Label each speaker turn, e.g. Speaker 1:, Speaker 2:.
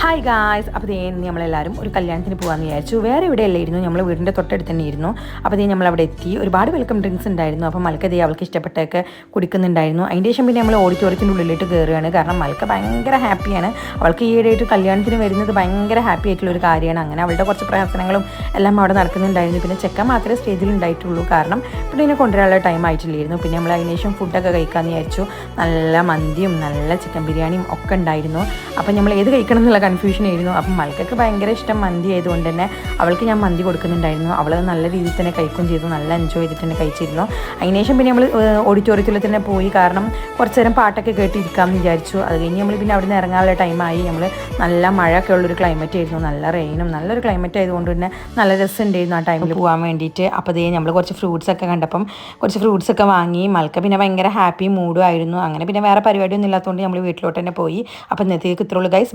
Speaker 1: Hi guys. അപ്പോൾ നമ്മളെല്ലാവരും ഒരു കല്യാണത്തിന് പോകാമെന്ന് വിചാരിച്ചു. വേറെ ഇവിടെ അല്ലായിരുന്നു, നമ്മൾ വീടിൻ്റെ തൊട്ടടുത്ത് തന്നെ ഇരുന്നു. അപ്പോൾ നമ്മളവിടെ എത്തി. ഒരുപാട് വെൽക്കം ഡ്രിങ്ക്സ് ഉണ്ടായിരുന്നു. അപ്പോൾ മൽക്ക അവൾക്ക് ഇഷ്ടപ്പെട്ടൊക്കെ കുടിക്കുന്നുണ്ടായിരുന്നു. അതിൻ്റെ ശേഷം പിന്നെ നമ്മൾ ഓഡിറ്റോറിയത്തിൻ്റെ ഉള്ളിലിട്ട് കയറുകയാണ്. കാരണം മൽക്ക ഭയങ്കര ഹാപ്പിയാണ്. അവൾക്ക് ഈയിടെയായിട്ട് കല്യാണത്തിന് വരുന്നത് ഭയങ്കര ഹാപ്പി ആയിട്ടുള്ളൊരു കാര്യമാണ്. അങ്ങനെ അവളുടെ കുറച്ച് പ്രവർത്തനങ്ങളും എല്ലാം അവിടെ നടക്കുന്നുണ്ടായിരുന്നു. പിന്നെ ചെക്കൻ മാത്രമേ സ്റ്റേജിൽ ഉണ്ടായിട്ടുള്ളൂ. കാരണം പിന്നെ ഇതിനെ കൊണ്ടുവരാനുള്ള ടൈം ആയിട്ടില്ലായിരുന്നു. പിന്നെ നമ്മൾ അതിന് ശേഷം ഫുഡൊക്കെ കഴിക്കാമെന്ന് വിചാരിച്ചു. നല്ല മന്തിയും നല്ല ചിക്കൻ ബിരിയാണിയും ഒക്കെ ഉണ്ടായിരുന്നു. അപ്പോൾ നമ്മൾ ഏത് കഴിക്കണം എന്നുള്ള കൺഫ്യൂഷൻ ആയിരുന്നു. അപ്പം മൽക്കൊക്കെ ഭയങ്കര ഇഷ്ടം മന്തി ആയതുകൊണ്ട് തന്നെ അവൾക്ക് ഞാൻ മന്തി കൊടുക്കുന്നുണ്ടായിരുന്നു. അവൾ നല്ല രീതിയിൽ തന്നെ കഴിക്കുകയും ചെയ്തു. നല്ല എൻജോയ് ചെയ്തിട്ട് തന്നെ കഴിച്ചിരുന്നു. അതിനുശേഷം പിന്നെ നമ്മൾ ഓഡിറ്റോറിയത്തിൽ തന്നെ പോയി. കാരണം കുറച്ച് നേരം പാട്ടൊക്കെ കേട്ടിരിക്കാമെന്ന് വിചാരിച്ചു. അത് കഴിഞ്ഞ് നമ്മൾ പിന്നെ അവിടെ നിന്ന് ഇറങ്ങാനുള്ള ടൈമായി. നമ്മൾ നല്ല മഴയൊക്കെ ഉള്ളൊരു ക്ലൈമറ്റ് ആയിരുന്നു. നല്ല റെയിനും നല്ലൊരു ക്ലൈമറ്റ് ആയതുകൊണ്ട് തന്നെ നല്ല രസമുണ്ടായിരുന്നു ആ ടൈമിൽ പോകാൻ വേണ്ടിയിട്ട്. അപ്പോൾ നമ്മൾ കുറച്ച് ഫ്രൂട്ട്സൊക്കെ കണ്ടപ്പം കുറച്ച് ഫ്രൂട്ട്സൊക്കെ വാങ്ങി. മൽക്ക പിന്നെ ഭയങ്കര ഹാപ്പി മൂഡും ആയിരുന്നു. അങ്ങനെ പിന്നെ വേറെ പരിപാടിയൊന്നും ഇല്ലാത്തതുകൊണ്ട് നമ്മൾ വീട്ടിലോട്ട് തന്നെ പോയി. അപ്പോൾ ഇന്നത്തേക്ക് ഇത്രയുള്ളൂ ഗൈസ്.